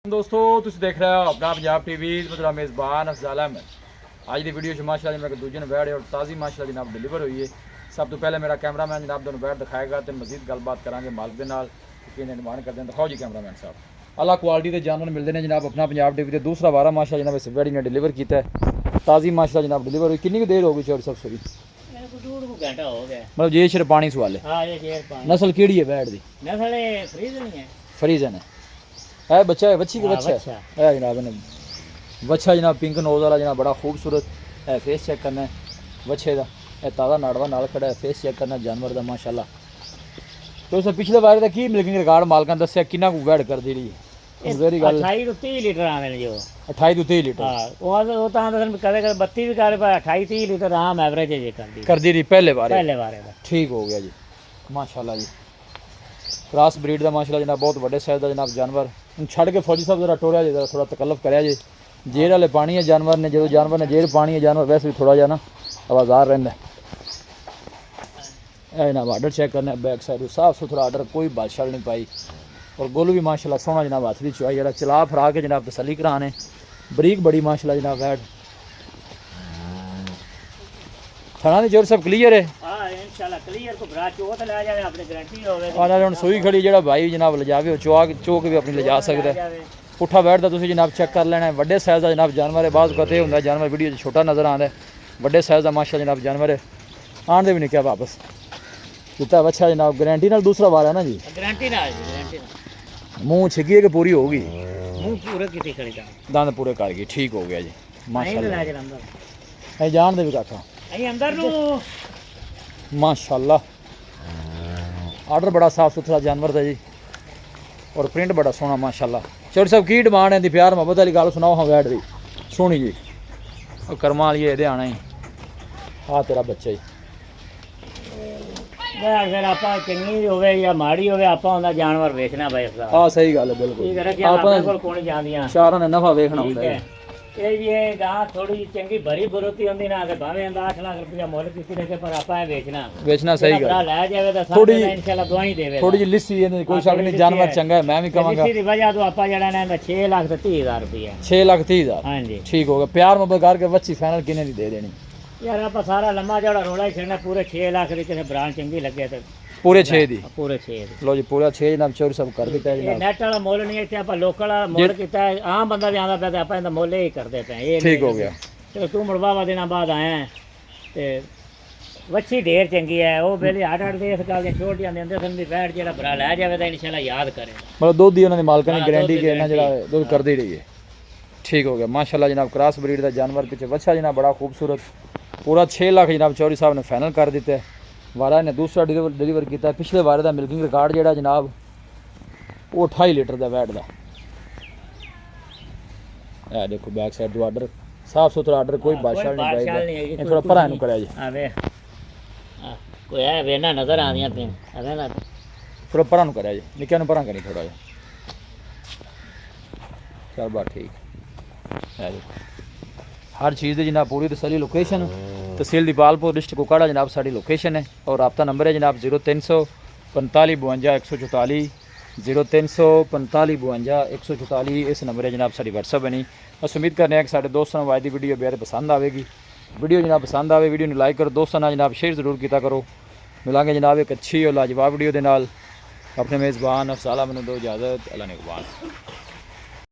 ਦੋਸਤੋ ਤੁਸੀਂ ਦੇਖ ਰਹੇ ਹੋ ਆਪਣਾ ਪੰਜਾਬ ਟੀਵੀ ਮੇਰਾ ਮੇਜ਼ਬਾਨ ਅਫਜ਼ਾਲ ਅਹਿਮਦ। ਅੱਜ ਦੀ ਵੀਡੀਓ 'ਚ ਮਾਸ਼ਾਅੱਲਾ ਮੈਂ ਦੂਜੇ ਨੂੰ ਬੈਠ और ताज़ी माशाअल्लाह जनाब डिलीवर हुई है। सब तो पहले मेरा कैमरामैन जनाब ਤੁਹਾਨੂੰ ਬੈਠ ਦਿਖਾਏਗਾ ਤੇ ਮਜ਼ੀਦ ਗੱਲਬਾਤ ਕਰਾਂਗੇ ਮਾਲਕ ਦੇ ਨਾਲ ਕਿ ਇਹਨੇ ਨਿਰਮਾਣ ਕਰਦੇ हैं। ਦਿਖਾਓ ਜੀ ਕੈਮਰਾਮੈਨ ਸਾਹਿਬ। ਅਲਾ ਕੁਆਲਿਟੀ ਦੇ ਜਾਨਵਰ ਮਿਲਦੇ ਨੇ ਜਨਾਬ ਆਪਣਾ ਪੰਜਾਬ ਟੀਵੀ ਤੇ ਦੂਸਰਾ ਵਾਰਾ ਮਾਸ਼ਾਅੱਲਾ ਜਨਾਬ ਇਸ ਬੈੜੀ ਨੇ ਡਿਲੀਵਰ ਕੀਤਾ ਹੈ। ਤਾਜ਼ੀ ਮਾਸ਼ਾਅੱਲਾ ਜਨਾਬ डिलीवर हुई। कितनी देर हो गई चोर सब सॉरी घंटा हो गया मतलब ये शेर पानी सवाल है। हाँ ये शेर पानी नस्ल केड़ी है बैठ दी? नस्ल फ्रीजन है। फ्रीजन है बच्चा है बच्ची का बच्चा है जनाब ने बच्चा जनाब पिंक नोज वाला जनाब बड़ा खूबसूरत है। फेस चेक करना है बच्चे का ताज़ा नाड़वा नाल खड़ा है। फेस चेक करना जानवर का माशाअल्लाह। तो उस पिछले बार का की मिल्किंग रिकॉर्ड मालकां दस्सिया कितना को वैड कर दी रही है वेरी गल 28 ਤੋਂ 30 ਲੀਟਰ ਆਉਂਦੇ ਨੇ ਜੋ 28 ਤੋਂ 30 ਲੀਟਰ। ਹਾਂ ਉਹ ਤਾਂ ਕਦੇ ਕਦੇ 32 ਵੀ ਕਰ ਪਾ 28 30 ਲੀਟਰ ਆਮ ਐਵਰੇਜ ਜੇ ਕਰਦੀ ਰਹੀ ਪਹਿਲੇ ਵਾਰੇ ਦਾ। ਠੀਕ ਹੋ ਗਿਆ ਜੀ ਮਾਸ਼ਾਅੱਲਾ ਜੀ। ਕ੍ਰਾਸ ਬਰੀਡ ਦਾ ਮਾਸ਼ਾਅੱਲਾ ਜਨਾਬ ਬਹੁਤ ਵੱਡੇ ਸਾਈਜ਼ ਦਾ ਜਨਾਬ ਜਾਨਵਰ ਛੱਡ ਕੇ ਫੌਜੀ ਸਾਹਿਬ ਜਰਾ ਟੋਰਿਆ ਜੇ ਥੋੜਾ ਤਕੱਲਫ ਕਰਿਆ ਜੇ। ਜੇਰ ਵਾਲੇ ਪਾਣੀ ਹੈ ਜਾਨਵਰ ਨੇ ਜਦੋਂ ਜਾਨਵਰ ਨੇ ਜੇਰ ਪਾਣੀ ਹੈ ਜਾਨਵਰ ਵੈਸੇ ਵੀ ਥੋੜਾ ਜਿਹਾ ਨਾ ਆਵਾਜ਼ਾਰ ਰਹਿੰਦਾ। ਇਹ ਜਨਾਬ ਆਰਡਰ ਚੈੱਕ करना बैक साइड साफ सुथरा आर्डर कोई बादशाह नहीं पाई और गोलू भी माशाल्लाह सोहना जनाब हाथ की चुआई जरा चला फरा के जनाब तसली कराने बरीक बड़ी माशाल्लाह जनाब बैठ थाना दी जोर सब क्लियर है। हां इंशाल्लाह क्लियर को भरा चोत ले जावे अपनी गारंटी होवे। आना हुन सूई खड़ी जेड़ा भाई जनाब ले जावे चोक भी अपनी ले जा सकदा है। पुट्ठा बैठदा तुसीं जनाब चेक कर लेना है। बड़े साइज दा जनाब जानवर है बाज़ कते हुंदा जानवर वीडियो च छोटा नज़र आंदा है बड़े साइज दा माशाल्लाह जनाब जानवर है। आन दे भी नहीं क्या वापस कितना अच्छा जनाब गारंटी नाल दूसरा वार है ना जी गारंटी नाल मुंह छिगी है कि पूरी होगी मुंह पूरा किती खड़ी दा दंद पूरे कर गई ठीक हो गया जी माशाल्लाह। ले अंदर ए जान दे भी काका आई अंदर नु माशाल्लाह। आर्डर बड़ा साफ सुथरा जानवर था जी और प्रिंट बड़ा सोहना माशाल्लाह। चोर साहब की डिमांड है प्यार मोहब्बत वाली गल सुनाओ। हाँ बैठ दी सोहनी जी और कर्मा वाली ये आना ही हाँ तेरा बच्चा ही अगर आपा चंगी होवे या माड़ी होवे आपा उनका जानवर वेचना भाई साहब। हाँ सही गल है बिल्कुल ठीक है कि आपने कोल कोण जांदियां शारां ने नफा वेखना ठीक हुंदा है। है ये गां थोड़ी चंगी भरी बुरुती होंदी ना ते भावे 8 लाख रुपया मुੱਲ किसी ने के पर आपा वेचना सही गल ले जावे तो थोड़ी इंशाल्लाह दुआई देवे थोड़ी जी लिस्सी है कोई शक नहीं जानवर चंगा है मैं भी कहूंगा लिस्सी दी वजह तो आपा जड़ा ने 6 लाख ते 30,000 रुपया 6 लाख 30,000 हां जी ठीक हो गया। प्यार मोहब्बत करके बच्ची फाइनल किने दी दे देनी यार आपा सारा लम्मा जड़ा रोला ही छड़ना पूरे 6 लाख दी किसे ब्रांड चंगी लगे ते पूरे 6 दी पूरे 6 दी लो जी पूरा 6 जनाब चोर सब कर दिता है जनाब। नेट वाला मुੱਲ नहीं इत्थे आपा लोकल वाला मुੱਲ कीता है आम बंदा भी आंदा पे ते आपा इंदा मुੱਲ ही करदे पे ये ठीक हो गया। चलो तू मुड़वावा दिना बाद आया ते वच्छी ढेर चंगी है वो बेली 8-8 दे इस गल दी छोटियां देंदे सन भी बैठ जेड़ा भरा ले जावे तां इंशाल्लाह याद करे मतलब दुध दी उन्हां दी मालकां ने गारंटी के ना जेड़ा दुध कर दी रही है ठीक हो गया माशाल्लाह जनाब। क्रॉस ब्रीड दा जानवर पीछे बच्चा जनाब बड़ा खूबसूरत पूरा 6 लाख जनाब चौधरी साहब ने फाइनल कर दिता है। वारा ने दूसरा डिलीवर किया पिछले वारे का मिल्किंग रिकॉर्ड जेड़ा जनाब वो 28 लीटर का वैट का है। देखो बैक साइड जो आर्डर साफ सुथरा आर्डर कोई बादशाह नहीं थोड़ा भरा नु कराया जी आवे कोई है वेना नजर आंदियां पे अरे ना थोड़ा भरा नु कराया जी निक्के नु भरा करी थोड़ा जा चल बात ठीक है। हर चीज़ की जनाब पूरी तसली लोकेशन तहसील दीपालपुर डिस्ट्रिक्ट कोकाड़ा जनाब साड़ी लोकेशन है और रब्ता नंबर है जनाब 0345 52 144 0345 52 144 इस नंबर है जनाब साड़ी व्हाट्सअप बनी। बस उम्मीद करने हैं कि साढ़े दोस्तों को आज की वीडियो बेहद पसंद आएगी। वीडियो जनाब पसंद आए वीडियो को लाइक करो दोस्तों ना जनाब शेयर जरूर किया करो। मिलांगे जनाब एक अच्छी और लाजवाब वीडियो के नाल। अपने मेज़बान अफसाला मैनू दो इजाज़त अल्लाह ने